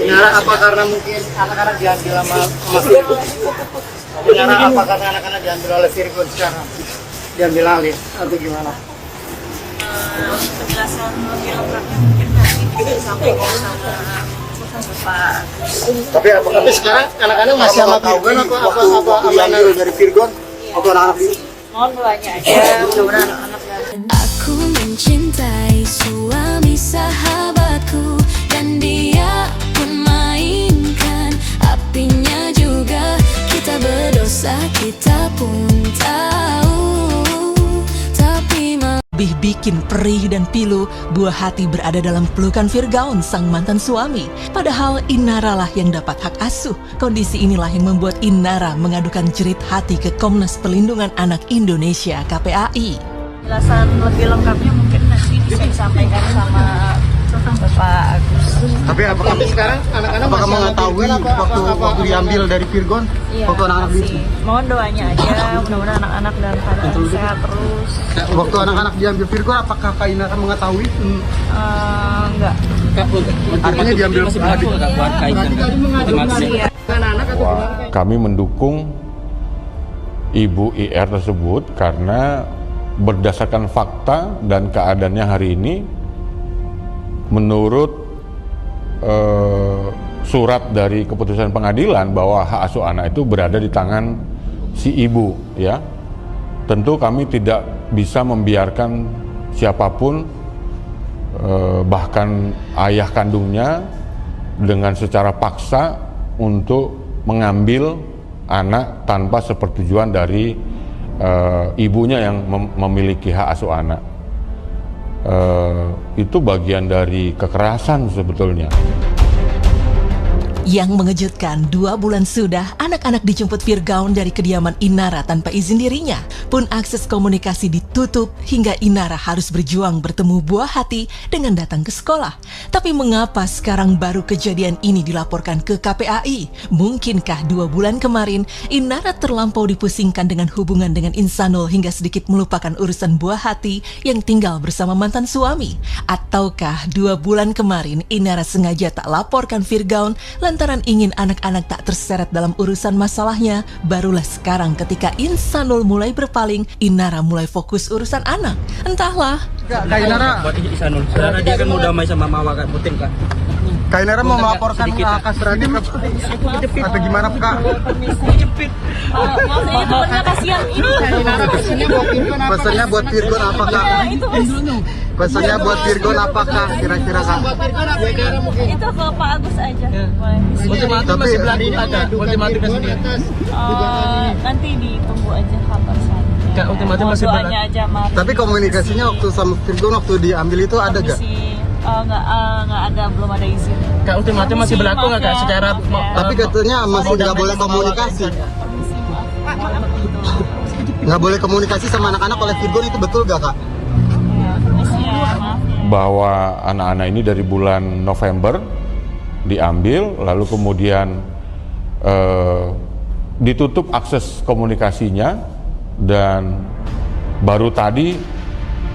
Nyara apa karena mungkin anak-anak diambil sama Virgo? Nyara apa karena anak-anak diambil oleh Virgo sekarang? Diambil alih atau gimana? Penjelasan lebih lengkapnya mungkin nanti bisa disampaikan sama Bapak. Tapi sekarang anak-anak masih sama Virgo atau apa diambil dari Virgo? Atau anak-anak itu? Mohon doanya aja, mudah-mudahan anak-anak dan Aku mencintai suami sahabatku dan dia pun mainkan apinya juga. Kita berdosa, kita pun tahu, tapi Lebih bikin perih dan pilu, buah hati berada dalam pelukan Virgaun, sang mantan suami. Padahal Inara lah yang dapat hak asuh. Kondisi inilah yang membuat Inara mengadukan jerit hati ke Komnas Perlindungan Anak Indonesia (KPAI). penjelasan lebih lengkapnya mungkin nanti bisa disampaikan sama Bapak Agus. Tapi sekarang anak-anak apakah masih mengetahui waktu diambil dari Virgon? Iya, Waktu anak-anak masih. itu? Mohon doanya aja, mudah-mudahan anak-anak dalam keadaan sehat terus. Waktu anak-anak diambil Virgon, apakah Kak Inara mengetahui? Enggak. Artinya diambil Kami mendukung Ibu IR tersebut karena berdasarkan fakta dan keadaannya hari ini, menurut surat dari keputusan pengadilan bahwa hak asuh anak itu berada di tangan si ibu, ya. Tentu kami tidak bisa membiarkan siapapun, bahkan ayah kandungnya, dengan secara paksa untuk mengambil anak tanpa sepersetujuan dari ibunya yang memiliki hak asuh anak. Itu bagian dari kekerasan sebetulnya. Yang mengejutkan, 2 bulan sudah anak-anak dijemput Virgaun dari kediaman Inara tanpa izin dirinya. Pun akses komunikasi ditutup hingga Inara harus berjuang bertemu buah hati dengan datang ke sekolah. Tapi mengapa sekarang baru kejadian ini dilaporkan ke KPAI? Mungkinkah 2 bulan kemarin Inara terlampau dipusingkan dengan hubungan dengan Insanul hingga sedikit melupakan urusan buah hati yang tinggal bersama mantan suami? Ataukah 2 bulan kemarin Inara sengaja tak laporkan Virgaun lantaran ingin anak-anak tak terseret dalam urusan masalahnya? Barulah sekarang ketika Insanul mulai berpaling, Inara mulai fokus urusan anak. Entahlah. Kak Inara, Karena dia kan mau damai sama mama kan, penting kan. Kak Inara mau melaporkan kasus ini atau gimana Kak? Jepit. Maksudnya temennya kasihan ini. Pesannya buat Virgon apa Kak? Pesannya buat Virgon apa Kak? Kira-kira Kak? Itu ke Pak Agus aja. Ultimatum Tapi- masih berlaku ada. Ultimatum masih berlaku. Nanti ditunggu aja kabar selanjutnya. Kak, ultimatum Mohon masih doanya aja, Mari. Tapi komunikasinya waktu sama Virgon waktu diambil itu ada gak? Nggak ada, belum ada izin. Kak, ultimatum masih berlaku nggak Kak? Secara Tapi katanya masih nggak boleh komunikasi. Nggak boleh komunikasi sama anak-anak oleh Virgon, itu betul gak Kak? Bahwa anak-anak ini dari bulan November diambil, lalu kemudian ditutup akses komunikasinya, dan baru tadi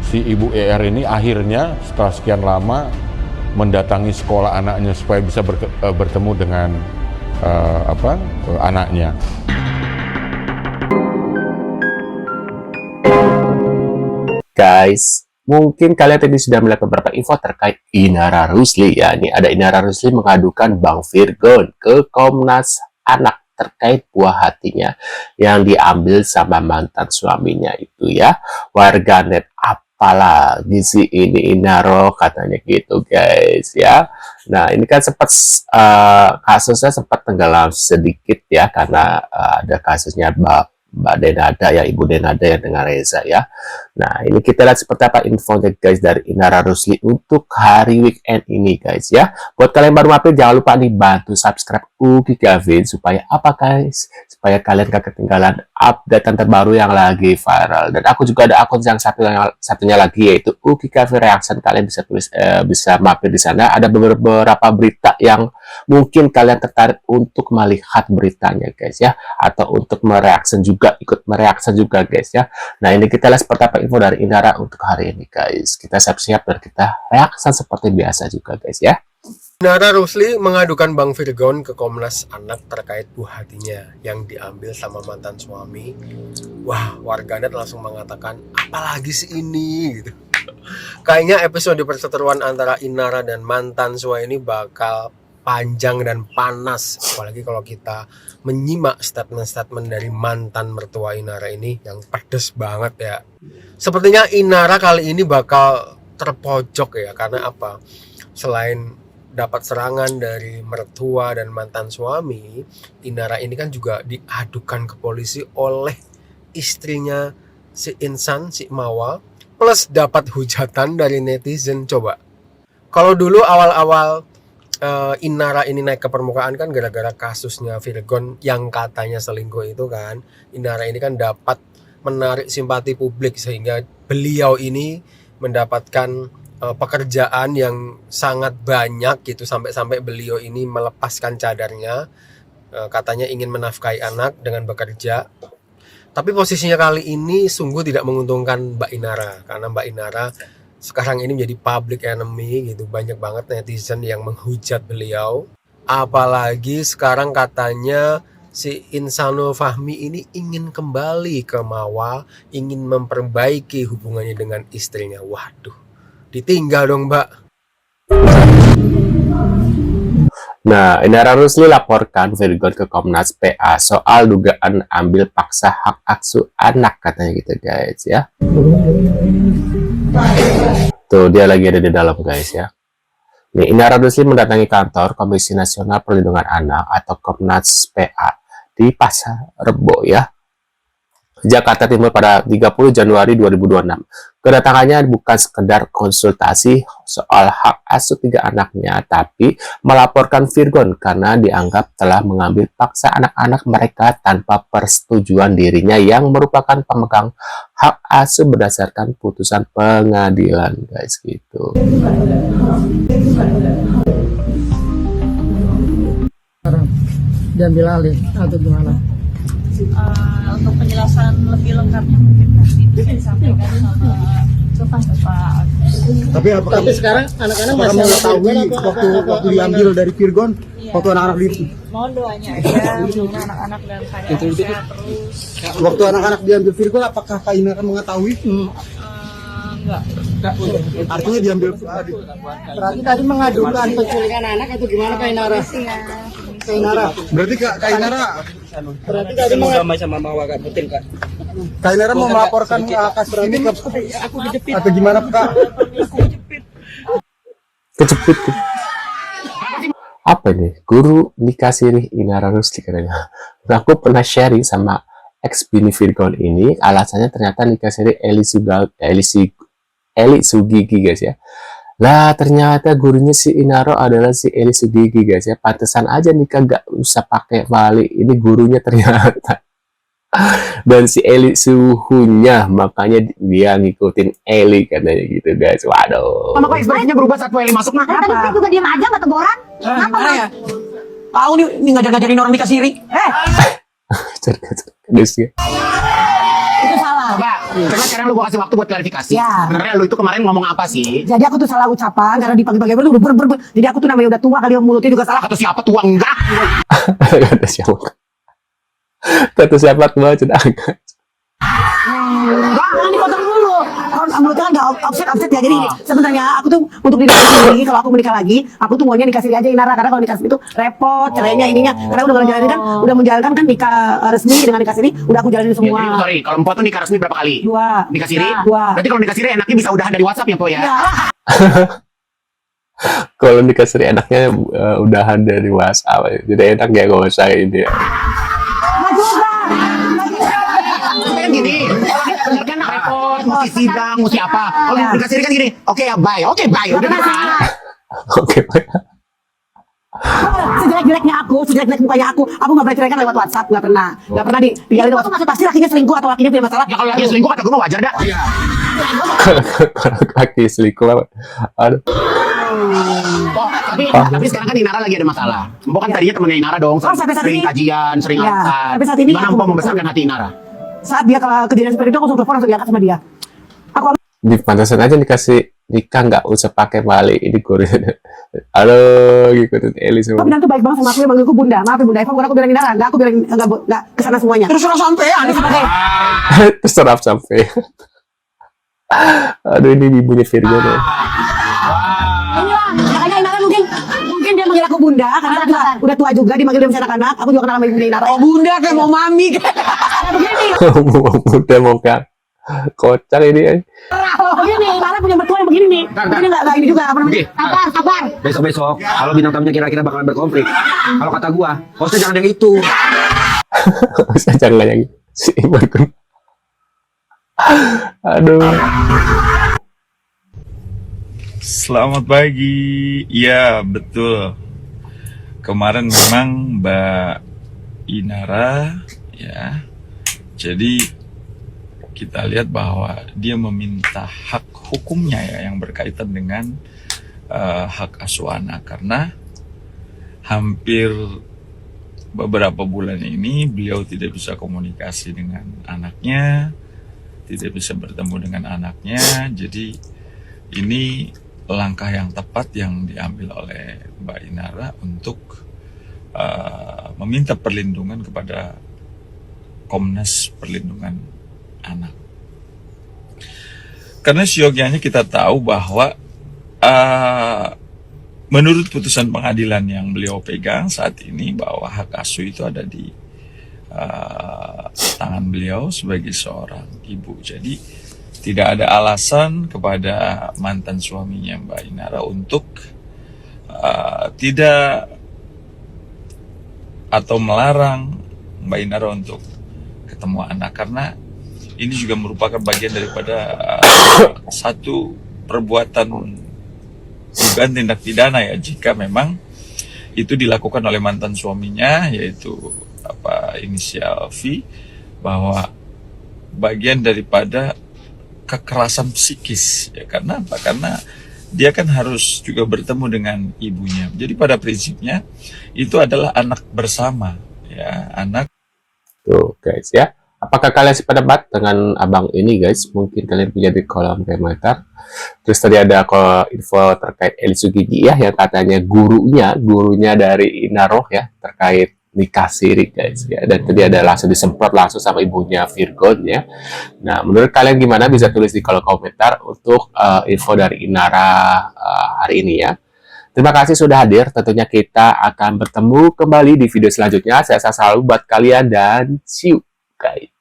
si Ibu ER ini akhirnya setelah sekian lama mendatangi sekolah anaknya supaya bisa bertemu dengan anaknya. Guys, mungkin kalian tadi sudah melihat beberapa info terkait Inara Rusli, ya. Ini ada Inara Rusli mengadukan Bang Virgon ke Komnas Anak terkait buah hatinya yang diambil sama mantan suaminya itu, ya. Warganet apalagi sih ini Inaro, katanya gitu guys, ya. Nah, ini kan sempat kasusnya sempat tenggelam sedikit, ya, karena ada kasusnya Mbak Denada, ya, Ibu Denada yang dengan Reza, ya. Nah, ini kita lihat seperti apa infonya guys dari Inara Rusli untuk hari weekend ini guys, ya. Buat kalian baru mampir, jangan lupa nih bantu subscribe Uki Gavin supaya apa guys? Supaya kalian gak ketinggalan update terbaru yang lagi viral. Dan aku juga ada akun yang satunya lagi, yaitu Uki Gavin Reaction. Kalian bisa tulis bisa mampir di sana. Ada beberapa berita yang mungkin kalian tertarik untuk melihat beritanya guys, ya, atau untuk mereaction juga, ikut mereaction juga guys, ya. Nah, ini kita lihat seperti apa info dari Inara untuk hari ini guys. Kita siap-siap dan kita reaction seperti biasa juga guys, ya. Inara Rusli mengadukan Bang Virgon ke Komnas Anak terkait buah hatinya yang diambil sama mantan suami. Wah, warganet langsung mengatakan, apalagi sih ini gitu. Kayaknya episode perseteruan antara Inara dan mantan suami ini bakal panjang dan panas. Apalagi kalau kita menyimak statement-statement dari mantan mertua Inara ini yang pedes banget ya. Sepertinya Inara kali ini bakal terpojok ya, karena apa? Selain dapat serangan dari mertua dan mantan suami, Inara ini kan juga diadukan ke polisi oleh istrinya si Insan, si Mawa, plus dapat hujatan dari netizen. Coba, kalau dulu awal-awal Inara ini naik ke permukaan kan gara-gara kasusnya Virgon yang katanya selingkuh itu kan, Inara ini kan dapat menarik simpati publik sehingga beliau ini mendapatkan pekerjaan yang sangat banyak gitu, sampai-sampai beliau ini melepaskan cadarnya, katanya ingin menafkahi anak dengan bekerja. Tapi posisinya kali ini sungguh tidak menguntungkan Mbak Inara, karena Mbak Inara sekarang ini menjadi public enemy gitu. Banyak banget netizen yang menghujat beliau, apalagi sekarang katanya si Insano Fahmi ini ingin kembali ke Mawa, ingin memperbaiki hubungannya dengan istrinya. Waduh, ditinggal dong Mbak. Nah, Inara Rusli laporkan Virgon ke Komnas PA soal dugaan ambil paksa hak asuh anak, katanya gitu guys ya. Tuh dia lagi ada di dalam guys ya. Nih, Inara Rusli mendatangi kantor Komisi Nasional Perlindungan Anak atau Komnas PA di Pasar Rebo ya, Jakarta Timur pada 30 Januari 2026. Kedatangannya bukan sekedar konsultasi soal hak asuh 3 anaknya, tapi melaporkan Virgon karena dianggap telah mengambil paksa anak-anak mereka tanpa persetujuan dirinya yang merupakan pemegang hak asuh berdasarkan putusan pengadilan guys gitu. Diambil alih atau gimana? Untuk penjelasan lebih lengkapnya mungkin nanti bisa disampaikan sama Bapak. Tapi sekarang anak-anak masih mengetahui waktu diambil dari Virgon, waktu anak-anak di Mohon doanya aja, semoga anak-anak dalam keadaan sehat terus. waktu anak-anak diambil Virgon, apakah Kak Inara mengetahui? Enggak. Artinya diambil. Berarti tadi mengadukan penculikan anak atau gimana Kak Inara? Kak Inara. Berarti Kak Inara. Berarti tadi mau damai sama Mawa Kak, betul Kak. Kak Inara mau melaporkan kasus ini ke Aku dijepit. atau gimana Kak? Aku dijepit. Kejepit. Apa ini? Guru nikah sirih Inara Rusli katanya. Aku pernah sharing sama ex bini Virgon ini, alasannya ternyata nikah sirih Eli Sugigi guys ya. Lah ternyata gurunya si Inara adalah si Eli Sugigi guys ya. Pantesan aja nikah gak usah pakai wali. Ini gurunya ternyata. Dan si Eli suhunya, makanya dia ngikutin Eli katanya gitu guys. Waduh. Kenapa ekspresinya berubah saat Eli masuk? Nah, Tadi saya juga diam aja nggak teguran. Kenapa ya? Tahu nih ngajar-ngajarin orang nikah siri. Cerdas ya. Itu salah. Coba sekarang lu gua kasih waktu buat klarifikasi. Ya. Sebenarnya lu itu kemarin ngomong apa sih? Jadi aku tuh salah ucapan karena di pagi-pagi itu ber. Jadi aku tuh namanya udah tua kali, mulutnya juga salah. Atau siapa tua enggak? Kata siapa? Kata siapa tua cedak. Enggak, kan dipotong dulu. Mulutnya kan nggak offset ya. Jadi sebenarnya aku tuh untuk nikah siri, kalau aku menikah lagi, aku tuh maunya nikah siri aja Inara, karena kalau nikah siri itu repot, cerainya ininya. Karena udah menjalani kan, udah menjalankan kan nikah resmi dengan nikah siri, udah aku jalanin semua. Ya, sorry, kalau Mpok tuh nikah resmi berapa kali? 2. Nikah siri? 2. Berarti kalau nikah siri enaknya bisa udahan dari WhatsApp ya, Po ya? Kalau nikah siri enaknya udahan dari WhatsApp. Jadi enak ya kalau saya ini. Kan gini, kalau kan repot, mesti sidang, mesti apa. Kalau nikah siri kan gini, oke ya bye, udah kan? Oke. Sejelek-jeleknya aku, sejelek-jelek mukanya aku nggak pernah ceraikan lewat WhatsApp, nggak pernah ditinggalin WhatsApp. Pasti lakinya selingkuh atau lakinya punya masalah. Ya kalau lagi selingkuh kata gue mah wajar dah. Kalau kaki selingkuh, aduh. Tapi sekarang kan Inara lagi ada masalah. Mpok kan tadinya temennya Inara dong, sampai saat sering ini. kajian, sering Ya, arisan. sampai saat ini Gimana aku Mpok membesarkan hati Inara? Saat dia kejadian seperti itu, aku langsung telepon, langsung diangkat sama dia. Aku Di pantasan aja dikasih nikah, nggak usah pakai balik ini Korea. Halo, ngikutin Eli Aku semua. bilang tuh baik banget sama aku, yang manggilku bunda. Maaf ya Bunda Eva, bukan aku bilang Inara. Enggak, aku bilang enggak kesana semuanya. Terserah sampean. Terserap sampai. Aduh, ini ibunya Virgo nih. Inilah, makanya Inara mungkin dia manggil aku bunda karena udah tua juga, dimanggil dia masih anak-anak. Aku juga kenal sama ibunya Inara. Oh bunda kayak mau mami. Kayak begini. Udah mau kan. Kocak ini. Begini, Inara punya mertua yang begini nih. Ini enggak ini juga apa namanya? Sabar. Besok-besok, kalau bintang tamunya kira-kira bakalan berkonflik. Kalau kata gua, hostnya jangan yang itu. Saya jangan yang si Iman. Aduh. Selamat pagi. Iya, betul. Kemarin memang Mbak Inara ya. Jadi kita lihat bahwa dia meminta hak hukumnya ya yang berkaitan dengan hak asuh anak, karena hampir beberapa bulan ini beliau tidak bisa komunikasi dengan anaknya, tidak bisa bertemu dengan anaknya. Jadi ini langkah yang tepat yang diambil oleh Mbak Inara untuk meminta perlindungan kepada Komnas Perlindungan Anak. Karena siogianya kita tahu bahwa menurut putusan pengadilan yang beliau pegang saat ini, bahwa hak asuh itu ada di tangan beliau sebagai seorang ibu. Jadi tidak ada alasan kepada mantan suaminya Mbak Inara untuk tidak atau melarang Mbak Inara untuk ketemu anak, karena ini juga merupakan bagian daripada satu perbuatan dugaan tindak pidana ya, jika memang itu dilakukan oleh mantan suaminya, yaitu inisial V, bahwa bagian daripada kekerasan psikis ya. Karena apa? Karena dia kan harus juga bertemu dengan ibunya. Jadi pada prinsipnya itu adalah anak bersama ya, anak. Tuh guys ya. Apakah kalian sependapat dengan abang ini guys? Mungkin kalian punya di kolom komentar. Terus tadi ada info terkait Eli Sugigi ya, yang katanya gurunya dari Inaroh ya, terkait nikah siri guys ya. Dan tadi ada langsung disemprot langsung sama ibunya Virgon ya. Nah, menurut kalian gimana? Bisa tulis di kolom komentar untuk info dari Inara hari ini ya. Terima kasih sudah hadir. Tentunya kita akan bertemu kembali di video selanjutnya. Saya selalu buat kalian dan see you guys.